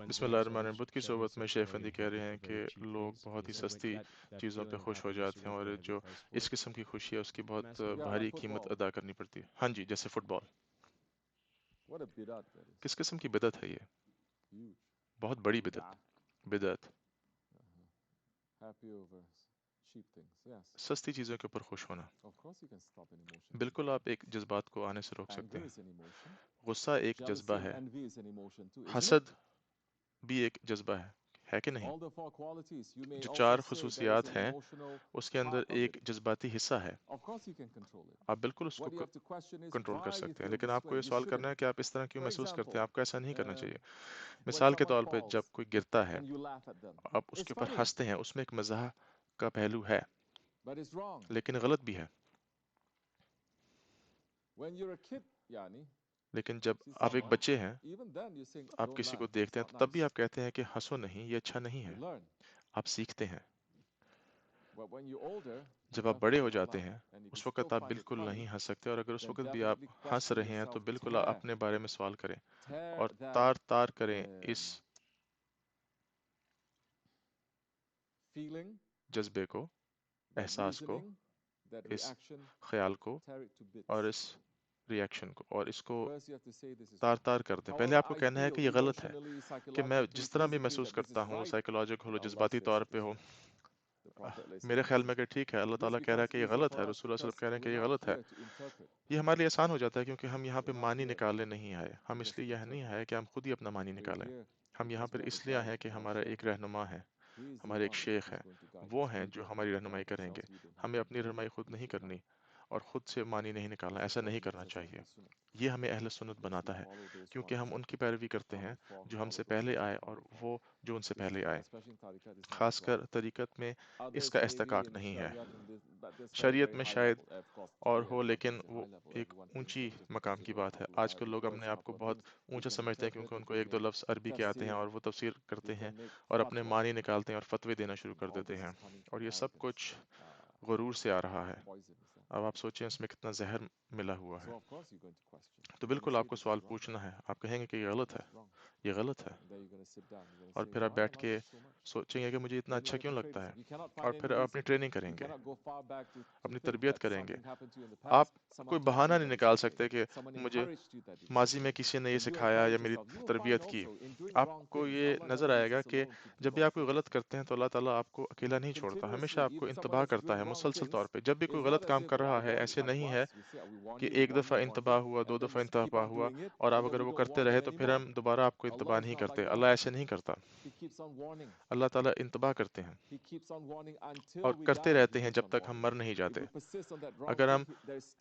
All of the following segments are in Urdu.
بسم اللہ الرحمن الرحیم۔ بدھ کی صحبت میں شیخ افندی کہہ رہے ہیں کہ لوگ بہت ہی سستی چیزوں پہ خوش ہو جاتے ہیں، اور جو اس قسم کی خوشی ہے اس کی بہت بھاری قیمت ادا کرنی پڑتی ہے۔ ہاں جی، جیسے فٹ بال۔ کس قسم کی بدعت ہے یہ؟ بہت بڑی بدعت۔ بدعت سستی چیزوں کے اوپر خوش ہونا۔ بالکل آپ ایک جذبات کو آنے سے روک سکتے ہیں۔ غصہ ایک جذبہ ہے، حسد بھی ایک جذبہ ہے کہ نہیں؟ جو چار خصوصیات ہیں اس کے اندر ایک جذباتی حصہ ہے۔ آپ بالکل اس کو کنٹرول کر سکتے ہیں، لیکن آپ کو یہ سوال کرنا ہے کہ آپ اس طرح کیوں محسوس کرتے ہیں۔ آپ کو ایسا نہیں کرنا چاہیے۔ مثال کے طور پہ جب کوئی گرتا ہے، آپ اس کے اوپر ہنستے ہیں، اس میں ایک مزاح کا پہلو ہے، لیکن غلط بھی ہے۔ لیکن جب آپ ایک بچے ہیں، آپ کسی کو دیکھتے ہیں تو تب بھی آپ کہتے ہیں کہ ہنسو نہیں، یہ اچھا نہیں ہے۔ آپ سیکھتے ہیں۔ جب آپ بڑے ہو جاتے ہیں اس وقت آپ بالکل نہیں ہنس سکتے، اور اگر اس وقت بھی آپ ہنس رہے ہیں تو بالکل آپ اپنے بارے میں سوال کریں اور تار تار کریں اس جذبے کو، احساس کو، اس خیال کو، اور اس ریاکشن کو، اور اس کو تار تار کر دیں۔ پہلے آپ کو کہنا ہے کہ یہ غلط ہے، کہ میں جس طرح بھی محسوس کرتا ہوں، سائیکولوجیکل ہو، جذباتی طور پہ ہو، میرے خیال میں کہ ٹھیک ہے، اللہ تعالیٰ کہہ رہا ہے کہ یہ غلط ہے، رسول اللہ صلی اللہ علیہ وسلم کہہ رہے ہیں کہ یہ غلط ہے۔ یہ ہمارے لیے آسان ہو جاتا ہے کیونکہ ہم یہاں پہ معنی نکالنے نہیں آئے۔ ہم اس لیے یہ نہیں آئے کہ ہم خود ہی اپنا معنی نکالیں۔ ہم یہاں پر اس لیے آئے ہیں کہ ہمارا ایک رہنما ہے، ہمارے ایک شیخ ہے، وہ ہیں جو ہماری رہنمائی کریں گے۔ ہمیں اپنی رہنمائی خود نہیں کرنی اور خود سے معنی نہیں نکالنا، ایسا نہیں کرنا چاہیے۔ یہ ہمیں اہل سنت بناتا ہے، کیونکہ ہم ان کی پیروی کرتے ہیں جو ہم سے پہلے آئے اور وہ جو ان سے پہلے آئے۔ خاص کر طریقت میں اس کا استحقاق نہیں ہے۔ شریعت میں شاید اور ہو، لیکن وہ ایک اونچی مقام کی بات ہے۔ آج کل لوگ اپنے آپ کو بہت اونچا سمجھتے ہیں کیونکہ ان کو ایک دو لفظ عربی کے آتے ہیں اور وہ تفسیر کرتے ہیں اور اپنے معنی نکالتے ہیں اور فتوے دینا شروع کر دیتے ہیں، اور یہ سب کچھ غرور سے آ رہا ہے۔ اب آپ سوچیں اس میں کتنا زہر ملا ہوا ہے۔ تو بالکل آپ کو سوال پوچھنا ہے۔ آپ کہیں گے کہ یہ غلط ہے، یہ غلط ہے، اور پھر آپ بیٹھ کے سوچیں گے کہ مجھے اتنا اچھا کیوں لگتا ہے، اور پھر آپ اپنی ٹریننگ کریں گے، اپنی تربیت کریں گے۔ آپ کوئی بہانہ نہیں نکال سکتے کہ مجھے ماضی میں کسی نے یہ سکھایا یا میری تربیت کی۔ آپ کو یہ نظر آئے گا کہ جب بھی آپ کوئی غلط کرتے ہیں تو اللہ تعالیٰ آپ کو اکیلا نہیں چھوڑتا، ہمیشہ آپ کو انتباہ کرتا ہے مسلسل طور پہ۔ جب بھی کوئی غلط کام کر رہا ہے، ایسے نہیں ہے کہ ایک دفعہ انتباہ ہوا، دو دفعہ انتباہ ہوا اور آپ اگر وہ کرتے رہے تو پھر ہم دوبارہ آپ کو انتباہ نہیں کرتے۔ اللہ ایسے نہیں کرتا۔ اللہ تعالیٰ انتباہ کرتے ہیں اور کرتے رہتے ہیں جب تک ہم مر نہیں جاتے۔ اگر ہم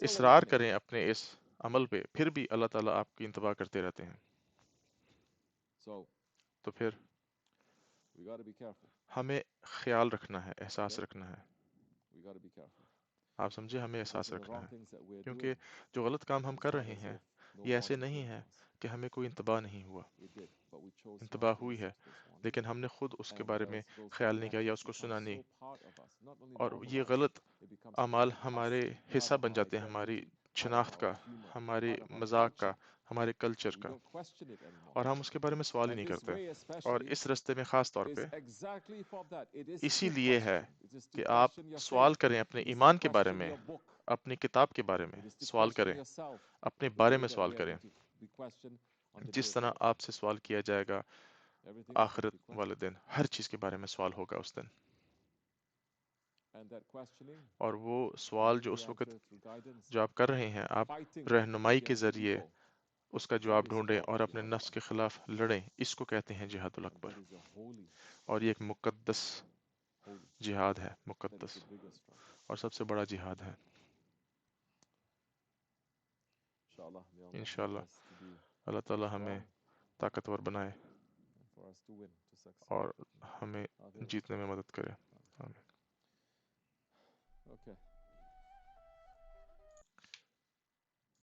اصرار کریں اپنے اس عمل پہ، پھر بھی اللہ تعالیٰ آپ کی انتباہ کرتے رہتے ہیں۔ تو پھر ہمیں خیال رکھنا ہے، احساس رکھنا ہے۔ آپ سمجھے، ہمیں احساس رکھنا ہے، کیونکہ جو غلط کام ہم کر رہے ہیں یہ ایسے نہیں ہے کہ ہمیں کوئی انتباہ نہیں ہوا۔ انتباہ ہوئی ہے، لیکن ہم نے خود اس کے بارے میں خیال نہیں کیا یا اس کو سنا نہیں، اور یہ غلط اعمال ہمارے حصہ بن جاتے ہیں، ہماری شناخت کا، ہمارے مذاق کا، ہمارے کلچر کا، اور ہم اس کے بارے میں سوال ہی نہیں کرتے۔ اور اس رستے میں خاص طور پہ اسی لیے ہے کہ آپ سوال کریں اپنے ایمان کے بارے میں، اپنی کتاب کے بارے میں سوال کریں، اپنے بارے میں سوال کریں، جس طرح آپ سے سوال کیا جائے گا آخرت والے دن۔ ہر چیز کے بارے میں سوال ہوگا اس دن، اور وہ سوال جو اس وقت جو آپ کر رہے ہیں، آپ رہنمائی کے ذریعے اس کا جواب ڈھونڈیں اور اپنے نفس کے خلاف لڑیں۔ اس کو کہتے ہیں جہاد الاکبر، اور یہ ایک مقدس جہاد ہے، مقدس اور سب سے بڑا جہاد ہے۔ انشاءاللہ اللہ تعالی ہمیں طاقتور بنائے اور ہمیں جیتنے میں مدد کرے۔ آمین۔